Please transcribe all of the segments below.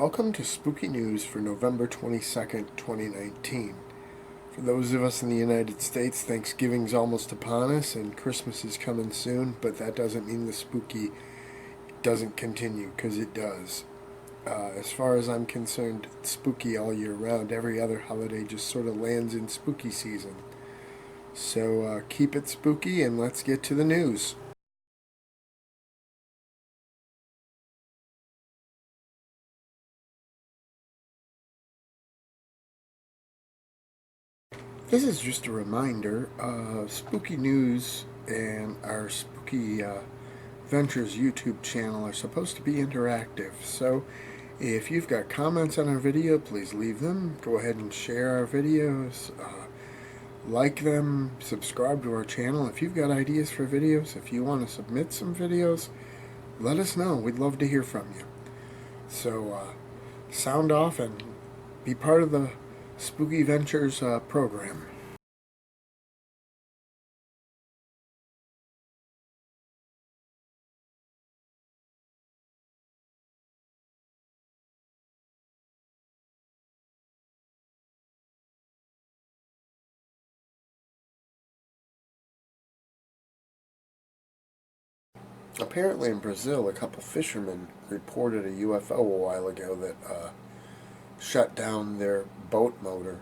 Welcome to Spooky News for November 22nd, 2019. For those of us in the United States, Thanksgiving's almost upon us and Christmas is coming soon, but that doesn't mean the spooky doesn't continue, because it does. As far as I'm concerned, it's spooky all year round. Every other holiday just sort of lands in spooky season. So keep it spooky and let's get to the news. This is just a reminder, Spooky News and our Spooky Ventures YouTube channel are supposed to be interactive. So if you've got comments on our video, please leave them. Go ahead and share our videos, like them, subscribe to our channel. If you've got ideas for videos, if you want to submit some videos, let us know. We'd love to hear from you. So sound off and be part of the Spooky Ventures program. Apparently in Brazil, a couple fishermen reported a UFO a while ago that shut down their boat motor.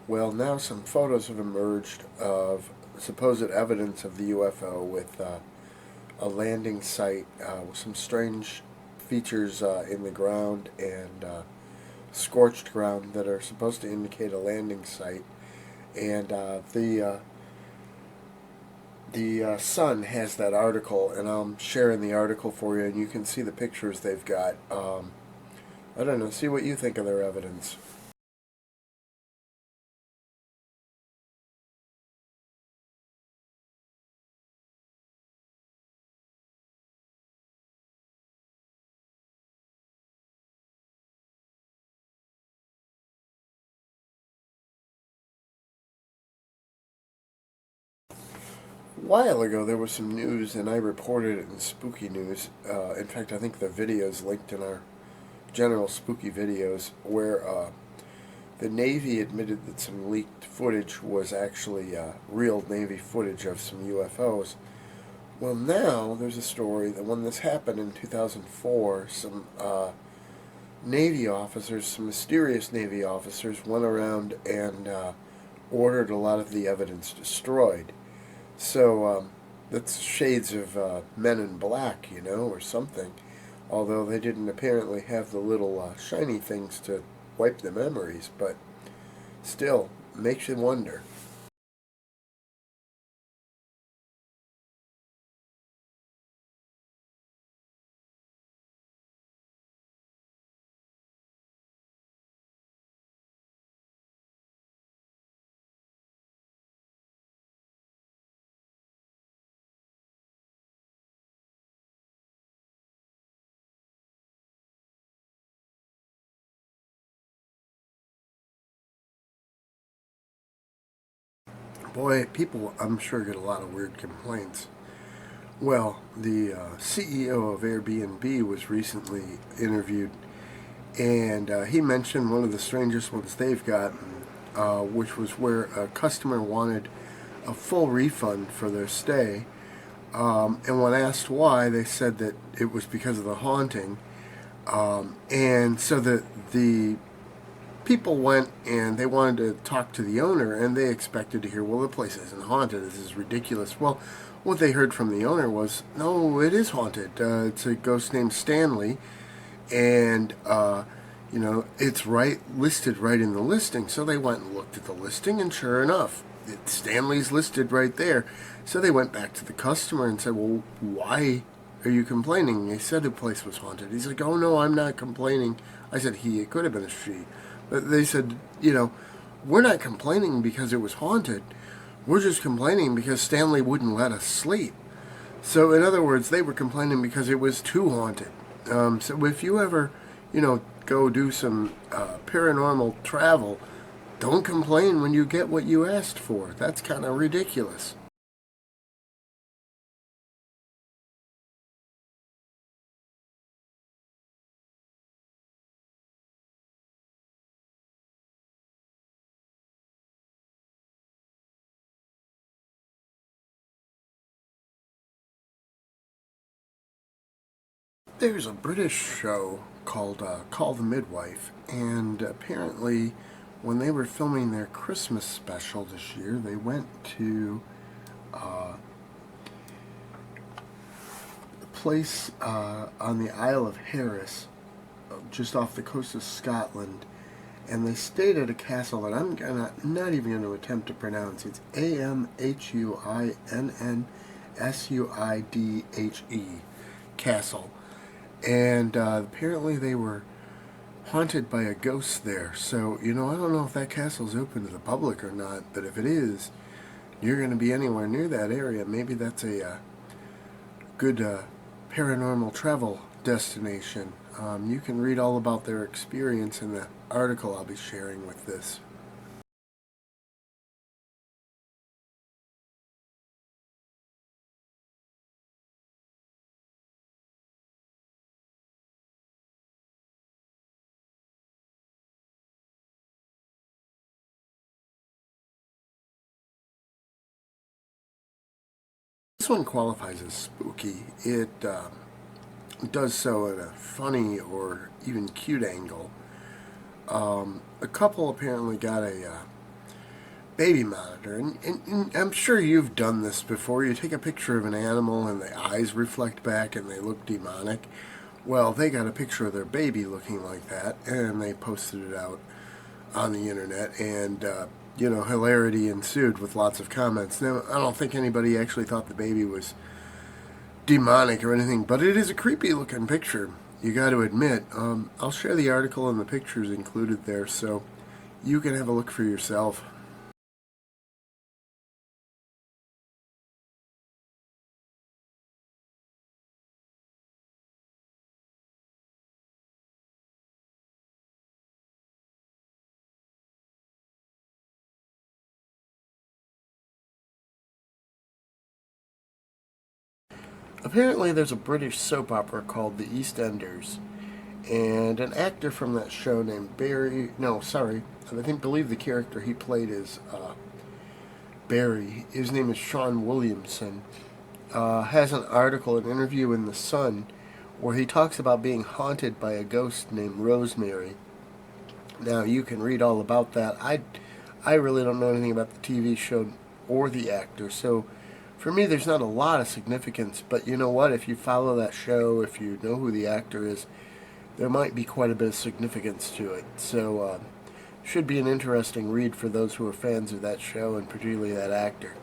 Well, now some photos have emerged of supposed evidence of the UFO with a landing site with some strange features in the ground and scorched ground that are supposed to indicate a landing site. And the Sun has that article, and I'm sharing the article for you, and you can see the pictures they've got. I don't know, see what you think of their evidence. A while ago, there was some news, and I reported it in Spooky News. In fact, I think the video's linked in our general spooky videos, where the Navy admitted that some leaked footage was actually real Navy footage of some UFOs. Well, now there's a story that when this happened in 2004, some Navy officers, some mysterious Navy officers, went around and ordered a lot of the evidence destroyed. So that's shades of Men in Black, or something. Although they didn't apparently have the little shiny things to wipe the memories, but still, makes you wonder. Boy, people, I'm sure, get a lot of weird complaints. Well, the CEO of AirBnB was recently interviewed, and he mentioned one of the strangest ones they've gotten, which was where a customer wanted a full refund for their stay, and when asked why, they said that it was because of the haunting, and so the people went and they wanted to talk to the owner, and they expected to hear, well, the place isn't haunted, this is ridiculous. Well, what they heard from the owner was, no, it is haunted. It's a ghost named Stanley, and it's listed right in the listing. So they went and looked at the listing, and sure enough, Stanley's listed right there. So they went back to the customer and said, well, why are you complaining? They said the place was haunted. He's like, oh no, I'm not complaining. I said he, it could have been a she. But they said, we're not complaining because it was haunted. We're just complaining because Stanley wouldn't let us sleep. So in other words, they were complaining because it was too haunted. So if you ever, go do some paranormal travel, don't complain when you get what you asked for. That's kind of ridiculous. There's a British show called Call the Midwife, and apparently, when they were filming their Christmas special this year, they went to a place on the Isle of Harris, just off the coast of Scotland, and they stayed at a castle that I'm not even going to attempt to pronounce. It's Amhuinnssuidhe Castle. And apparently they were haunted by a ghost there. So, I don't know if that castle's open to the public or not, but if it is, you're going to be anywhere near that area. Maybe that's a good paranormal travel destination. You can read all about their experience in the article I'll be sharing with this. This one qualifies as spooky. It does so in a funny or even cute angle. A couple apparently got a baby monitor, and I'm sure you've done this before. You take a picture of an animal and the eyes reflect back and they look demonic. Well, they got a picture of their baby looking like that, and they posted it out on the internet, and hilarity ensued with lots of comments. Now, I don't think anybody actually thought the baby was demonic or anything, but it is a creepy looking picture, you got to admit. I'll share the article and the pictures included there so you can have a look for yourself. Apparently, there's a British soap opera called The EastEnders, and an actor from that show named Barry. No, sorry, believe the character he played is Barry. His name is Shaun Williamson. Has an article, an interview in The Sun, where he talks about being haunted by a ghost named Rosemary. Now, you can read all about that. I really don't know anything about the TV show or the actor, so for me, there's not a lot of significance. But you know what? If you follow that show, if you know who the actor is, there might be quite a bit of significance to it. So, should be an interesting read for those who are fans of that show and particularly that actor.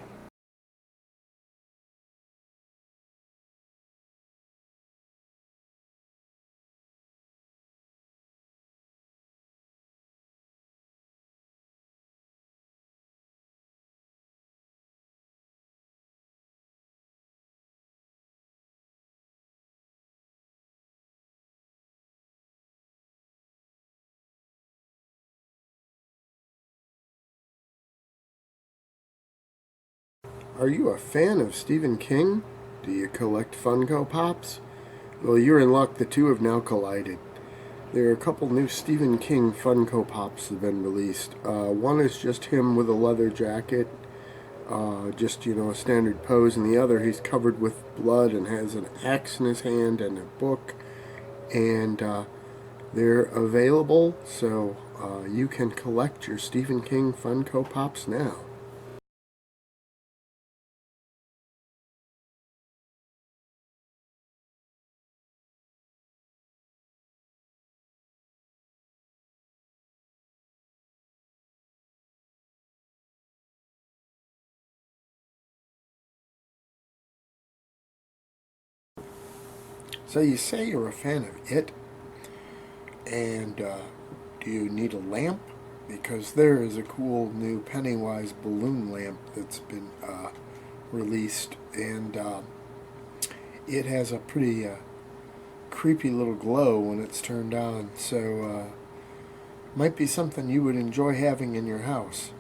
Are you a fan of Stephen King? Do you collect Funko Pops? Well, you're in luck. The two have now collided. There are a couple new Stephen King Funko Pops that have been released. One is just him with a leather jacket, just, a standard pose, and the other he's covered with blood and has an axe in his hand and a book. And they're available, so you can collect your Stephen King Funko Pops now. So you say you're a fan of it, and do you need a lamp? Because there is a cool new Pennywise balloon lamp that's been released, and it has a pretty creepy little glow when it's turned on. So might be something you would enjoy having in your house.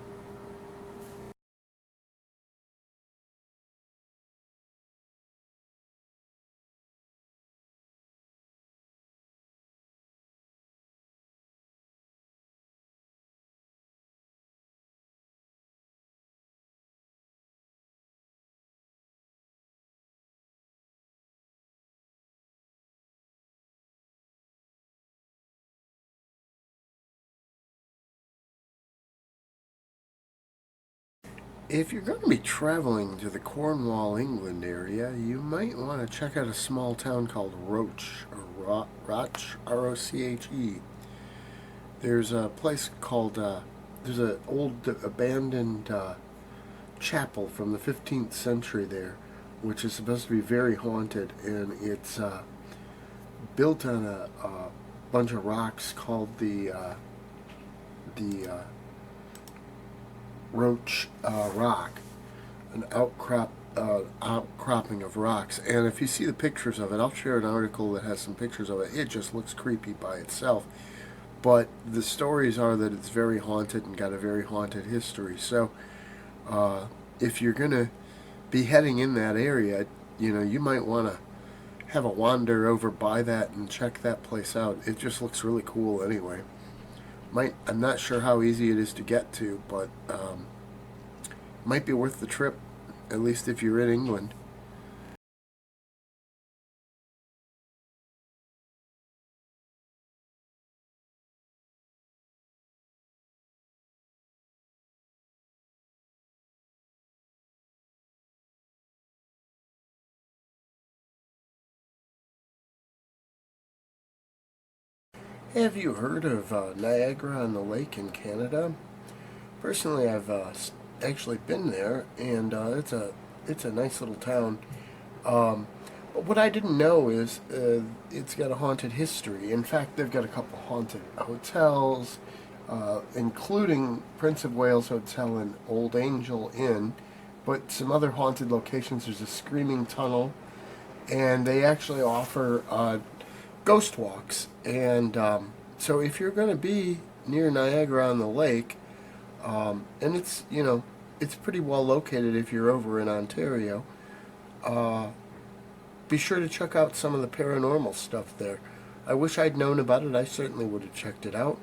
If you're going to be traveling to the Cornwall, England area, you might want to check out a small town called Roche, or Roche, R-O-C-H-E. There's a place called, there's an old abandoned chapel from the 15th century there, which is supposed to be very haunted, and it's built on a bunch of rocks called the Roche Rock, an outcropping of rocks. And if you see the pictures of it, I'll share an article that has some pictures of it. It just looks creepy by itself. But the stories are that it's very haunted and got a very haunted history. So if you're going to be heading in that area, you might want to have a wander over by that and check that place out. It just looks really cool anyway. I'm not sure how easy it is to get to, but might be worth the trip, at least if you're in England. Have you heard of Niagara on the Lake in Canada? Personally, I've actually been there, and it's a nice little town. Um, but what I didn't know is it's got a haunted history. In fact, they've got a couple haunted hotels, including Prince of Wales Hotel and Old Angel Inn, but some other haunted locations. There's a Screaming Tunnel, and they actually offer ghost walks. And so if you're going to be near Niagara on the Lake, and it's pretty well located if you're over in Ontario, uh, be sure to check out some of the paranormal stuff there. I wish I'd known about it. I certainly would have checked it out.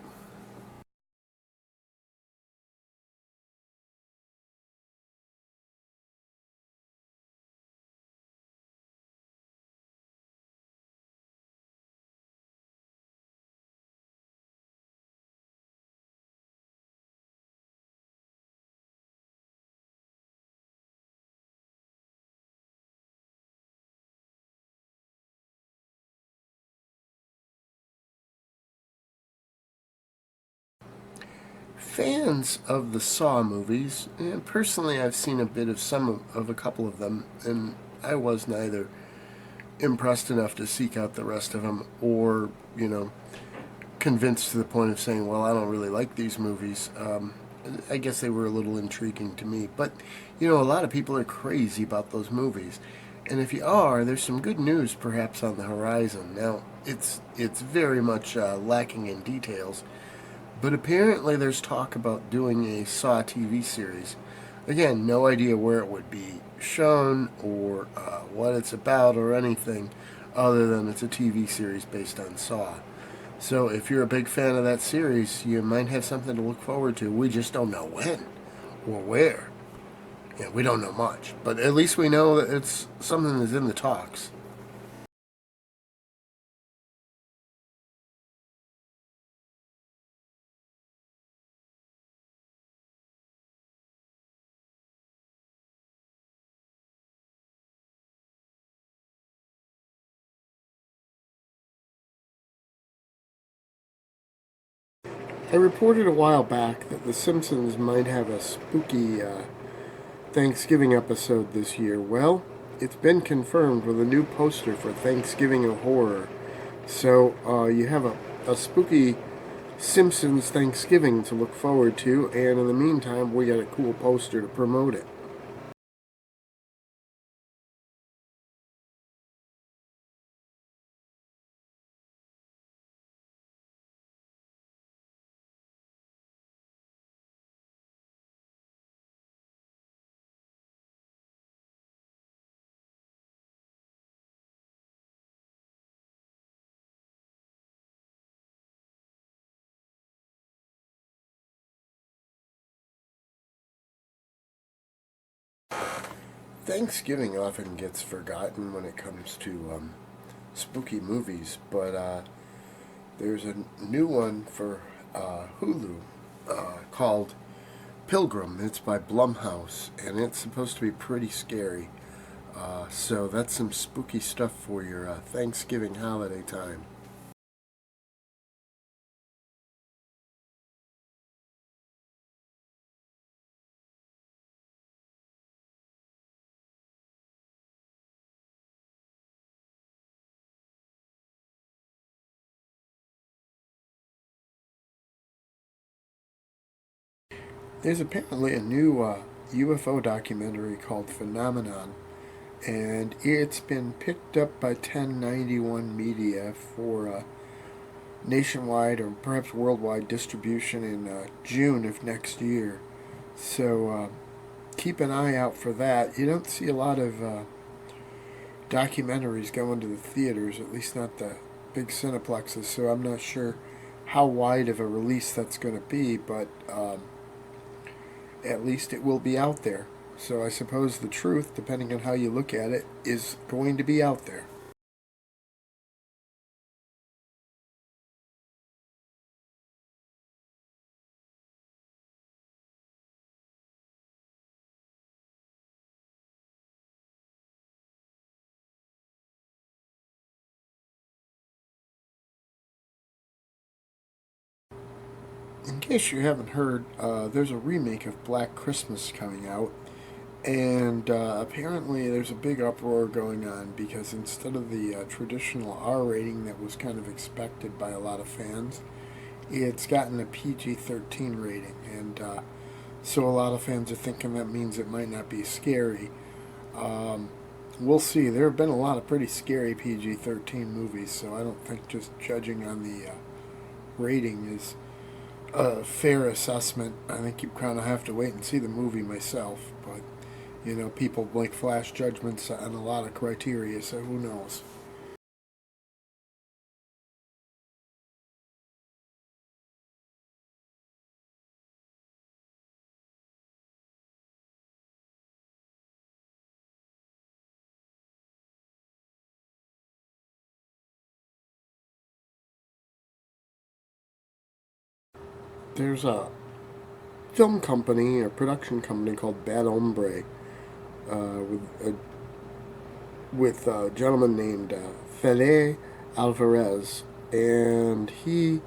Fans of the Saw movies, and personally, I've seen a bit of of a couple of them, and I was neither impressed enough to seek out the rest of them, or convinced to the point of saying, "Well, I don't really like these movies." I guess they were a little intriguing to me, but a lot of people are crazy about those movies, and if you are, there's some good news perhaps on the horizon. Now, it's very much lacking in details. But apparently there's talk about doing a Saw TV series. Again, no idea where it would be shown or what it's about or anything other than it's a TV series based on Saw. So if you're a big fan of that series, you might have something to look forward to. We just don't know when or where. Yeah, we don't know much. But at least we know that it's something that's in the talks. I reported a while back that The Simpsons might have a spooky Thanksgiving episode this year. Well, it's been confirmed with a new poster for Thanksgiving of Horror. So you have a spooky Simpsons Thanksgiving to look forward to, and in the meantime, we got a cool poster to promote it. Thanksgiving often gets forgotten when it comes to spooky movies, but there's a new one for Hulu called Pilgrim. It's by Blumhouse, and it's supposed to be pretty scary. So that's some spooky stuff for your Thanksgiving holiday time. There's apparently a new UFO documentary called Phenomenon, and it's been picked up by 1091 Media for nationwide or perhaps worldwide distribution in June of next year. So keep an eye out for that. You don't see a lot of documentaries going to the theaters, at least not the big cineplexes, so I'm not sure how wide of a release that's going to be, but at least it will be out there. So I suppose the truth, depending on how you look at it, is going to be out there. In case you haven't heard, there's a remake of Black Christmas coming out, and apparently there's a big uproar going on because instead of the traditional R rating that was kind of expected by a lot of fans, it's gotten a PG-13 rating, and so a lot of fans are thinking that means it might not be scary. Um, we'll see. There have been a lot of pretty scary PG-13 movies, so I don't think just judging on the rating is a fair assessment. I think you kind of have to wait and see the movie myself, but people make flash judgments on a lot of criteria, so who knows? There's a film company, a production company called Bad Hombre, with a gentleman named Fede Alvarez, and he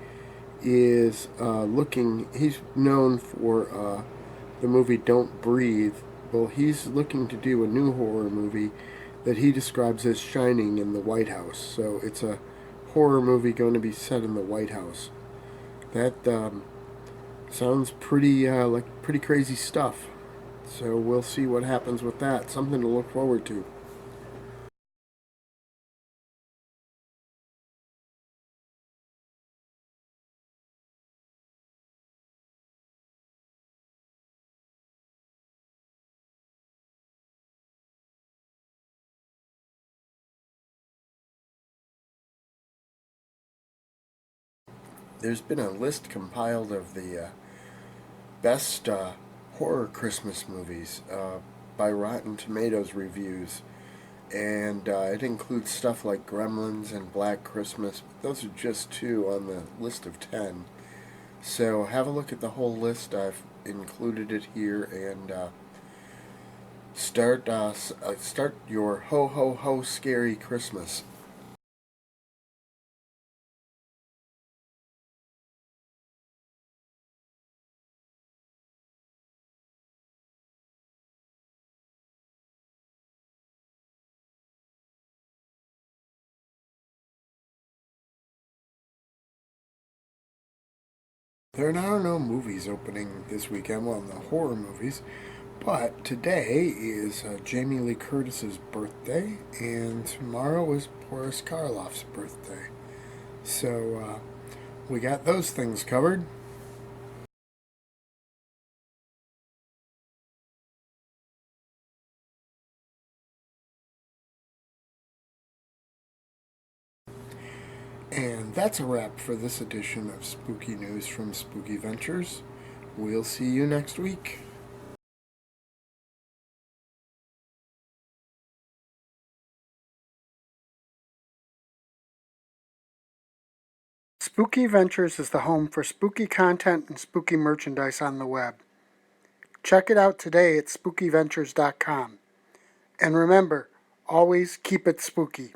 is looking. He's known for the movie Don't Breathe. Well, he's looking to do a new horror movie that he describes as Shining in the White House. So it's a horror movie going to be set in the White House. That sounds pretty crazy stuff. So we'll see what happens with that. Something to look forward to. There's been a list compiled of the best horror Christmas movies by Rotten Tomatoes reviews, and it includes stuff like Gremlins and Black Christmas. Those are just two on the list of 10. So have a look at the whole list. I've included it here, and start your ho ho ho scary Christmas. There are no movies opening this weekend, well, the horror movies, but today is Jamie Lee Curtis's birthday, and tomorrow is Boris Karloff's birthday. So we got those things covered. And that's a wrap for this edition of Spooky News from Spooky Ventures. We'll see you next week. Spooky Ventures is the home for spooky content and spooky merchandise on the web. Check it out today at spookyventures.com. And remember, always keep it spooky.